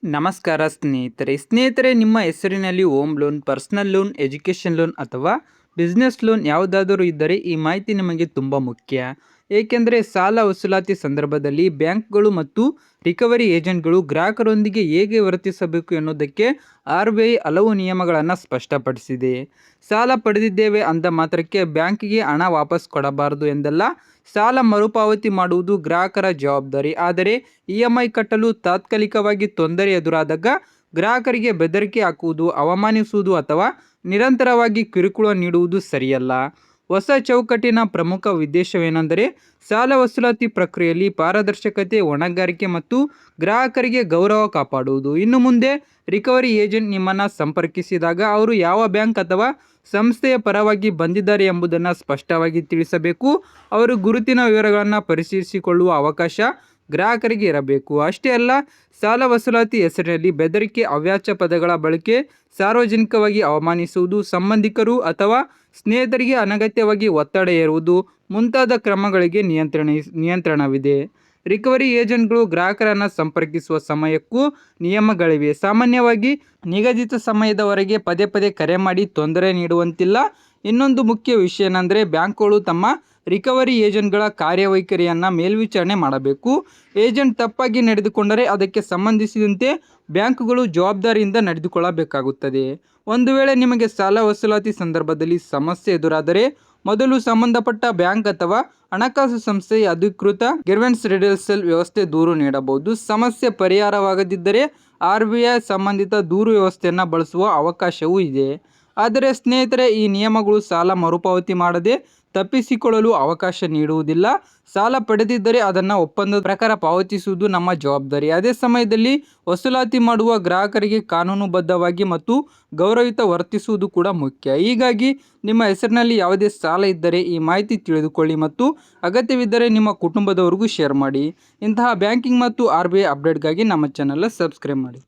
ನಮಸ್ಕಾರ ಸ್ನೇಹಿತರೆ ನಿಮ್ಮ ಹೆಸರಿನಲ್ಲಿ home loan, personal loan, education loan ಅಥವಾ ಬಿಸ್ನೆಸ್ ಲೋನ್ ಯಾವುದಾದರೂ ಇದ್ದರೆ ಈ ಮಾಹಿತಿ ನಿಮಗೆ ತುಂಬ ಮುಖ್ಯ. ಏಕೆಂದರೆ ಸಾಲ ವಸೂಲಾತಿ ಸಂದರ್ಭದಲ್ಲಿ ಬ್ಯಾಂಕ್ಗಳು ಮತ್ತು ರಿಕವರಿ ಏಜೆಂಟ್ಗಳು ಗ್ರಾಹಕರೊಂದಿಗೆ ಹೇಗೆ ವರ್ತಿಸಬೇಕು ಎನ್ನುವುದಕ್ಕೆ RBI ಹಲವು ನಿಯಮಗಳನ್ನು ಸ್ಪಷ್ಟಪಡಿಸಿದೆ. ಸಾಲ ಪಡೆದಿದ್ದೇವೆ ಅಂದ ಮಾತ್ರಕ್ಕೆ ಬ್ಯಾಂಕಿಗೆ ಹಣ ವಾಪಸ್ ಕೊಡಬಾರದು ಎಂದಲ್ಲ. ಸಾಲ ಮರುಪಾವತಿ ಮಾಡುವುದು ಗ್ರಾಹಕರ ಜವಾಬ್ದಾರಿ. ಆದರೆ EMI ಕಟ್ಟಲು ತಾತ್ಕಾಲಿಕವಾಗಿ ತೊಂದರೆ ಎದುರಾದಾಗ ಗ್ರಾಹಕರಿಗೆ ಬೆದರಿಕೆ ಹಾಕುವುದು, ಅವಮಾನಿಸುವುದು ಅಥವಾ ನಿರಂತರವಾಗಿ ಕಿರುಕುಳ ನೀಡುವುದು ಸರಿಯಲ್ಲ. ಹೊಸ ಚೌಕಟ್ಟಿನ ಪ್ರಮುಖ ಉದ್ದೇಶವೇನೆಂದರೆ ಸಾಲ ವಸೂಲಾತಿ ಪ್ರಕ್ರಿಯೆಯಲ್ಲಿ ಪಾರದರ್ಶಕತೆ, ಹೊಣೆಗಾರಿಕೆ ಮತ್ತು ಗ್ರಾಹಕರಿಗೆ ಗೌರವ ಕಾಪಾಡುವುದು. ಇನ್ನು ಮುಂದೆ ರಿಕವರಿ ಏಜೆಂಟ್ ನಿಮ್ಮನ್ನು ಸಂಪರ್ಕಿಸಿದಾಗ ಅವರು ಯಾವ ಬ್ಯಾಂಕ್ ಅಥವಾ ಸಂಸ್ಥೆಯ ಪರವಾಗಿ ಬಂದಿದ್ದಾರೆ ಎಂಬುದನ್ನು ಸ್ಪಷ್ಟವಾಗಿ ತಿಳಿಸಬೇಕು. ಅವರು ಗುರುತಿನ ವಿವರಗಳನ್ನು ಪರಿಶೀಲಿಸಿಕೊಳ್ಳುವ ಅವಕಾಶ ಗ್ರಾಹಕರಿಗೆ ಇರಬೇಕು. ಅಷ್ಟೇ ಅಲ್ಲ, ಸಾಲ ವಸೂಲಾತಿ ಹೆಸರಿನಲ್ಲಿ ಬೆದರಿಕೆ, ಅವ್ಯಾಚ್ಯ ಪದಗಳ ಬಳಕೆ, ಸಾರ್ವಜನಿಕವಾಗಿ ಅವಮಾನಿಸುವುದು, ಸಂಬಂಧಿಕರು ಅಥವಾ ಸ್ನೇಹಿತರಿಗೆ ಅನಗತ್ಯವಾಗಿ ಒತ್ತಡ ಹೇರುವುದು ಮುಂತಾದ ಕ್ರಮಗಳಿಗೆ ನಿಯಂತ್ರಣವಿದೆ. ರಿಕವರಿ ಏಜೆಂಟ್ಗಳು ಗ್ರಾಹಕರನ್ನು ಸಂಪರ್ಕಿಸುವ ಸಮಯಕ್ಕೂ ನಿಯಮಗಳಿವೆ. ಸಾಮಾನ್ಯವಾಗಿ ನಿಗದಿತ ಸಮಯದವರೆಗೆ ಪದೇ ಪದೇ ಕರೆ ಮಾಡಿ ತೊಂದರೆ ನೀಡುವಂತಿಲ್ಲ. ಇನ್ನೊಂದು ಮುಖ್ಯ ವಿಷಯ ಏನೆಂದರೆ ಬ್ಯಾಂಕ್ಗಳು ತಮ್ಮ ರಿಕವರಿ ಏಜೆಂಟ್ಗಳ ಕಾರ್ಯವೈಖರಿಯನ್ನು ಮೇಲ್ವಿಚಾರಣೆ ಮಾಡಬೇಕು. ಏಜೆಂಟ್ ತಪ್ಪಾಗಿ ನಡೆದುಕೊಂಡರೆ ಅದಕ್ಕೆ ಸಂಬಂಧಿಸಿದಂತೆ ಬ್ಯಾಂಕ್ಗಳು ಜವಾಬ್ದಾರಿಯಿಂದ ನಡೆದುಕೊಳ್ಳಬೇಕಾಗುತ್ತದೆ. ಒಂದು ವೇಳೆ ನಿಮಗೆ ಸಾಲ ವಸೂಲಾತಿ ಸಂದರ್ಭದಲ್ಲಿ ಸಮಸ್ಯೆ ಎದುರಾದರೆ ಮೊದಲು ಸಂಬಂಧಪಟ್ಟ ಬ್ಯಾಂಕ್ ಅಥವಾ ಹಣಕಾಸು ಸಂಸ್ಥೆಯ ಅಧಿಕೃತ ಗ್ರೀವೆನ್ಸ್ ರಿಡ್ರೆಸಲ್ ವ್ಯವಸ್ಥೆ ದೂರು ನೀಡಬಹುದು. ಸಮಸ್ಯೆ ಪರಿಹಾರವಾಗದಿದ್ದರೆ RBI ಸಂಬಂಧಿತ ದೂರು ವ್ಯವಸ್ಥೆಯನ್ನು ಬಳಸುವ ಅವಕಾಶವೂ ಇದೆ. ಆದರೆ ಸ್ನೇಹಿತರೆ, ಈ ನಿಯಮಗಳು ಸಾಲ ಮರುಪಾವತಿ ಮಾಡದೆ ತಪ್ಪಿಸಿಕೊಳ್ಳಲು ಅವಕಾಶ ನೀಡುವುದಿಲ್ಲ. ಸಾಲ ಪಡೆದಿದ್ದರೆ ಅದನ್ನು ಒಪ್ಪಂದದ ಪ್ರಕಾರ ಪಾವತಿಸುವುದು ನಮ್ಮ ಜವಾಬ್ದಾರಿ. ಅದೇ ಸಮಯದಲ್ಲಿ ವಸೂಲಾತಿ ಮಾಡುವ ಗ್ರಾಹಕರಿಗೆ ಕಾನೂನುಬದ್ಧವಾಗಿ ಮತ್ತು ಗೌರವಯುತ ವರ್ತಿಸುವುದು ಕೂಡ ಮುಖ್ಯ. ಹೀಗಾಗಿ ನಿಮ್ಮ ಹೆಸರಿನಲ್ಲಿ ಯಾವುದೇ ಸಾಲ ಇದ್ದರೆ ಈ ಮಾಹಿತಿ ತಿಳಿದುಕೊಳ್ಳಿ ಮತ್ತು ಅಗತ್ಯವಿದ್ದರೆ ನಿಮ್ಮ ಕುಟುಂಬದವರಿಗೂ ಶೇರ್ ಮಾಡಿ. ಇಂತಹ ಬ್ಯಾಂಕಿಂಗ್ ಮತ್ತು RBI ಅಪ್ಡೇಟ್ಗಾಗಿ ನಮ್ಮ ಚಾನಲ್ ಸಬ್ಸ್ಕ್ರೈಬ್ ಮಾಡಿ.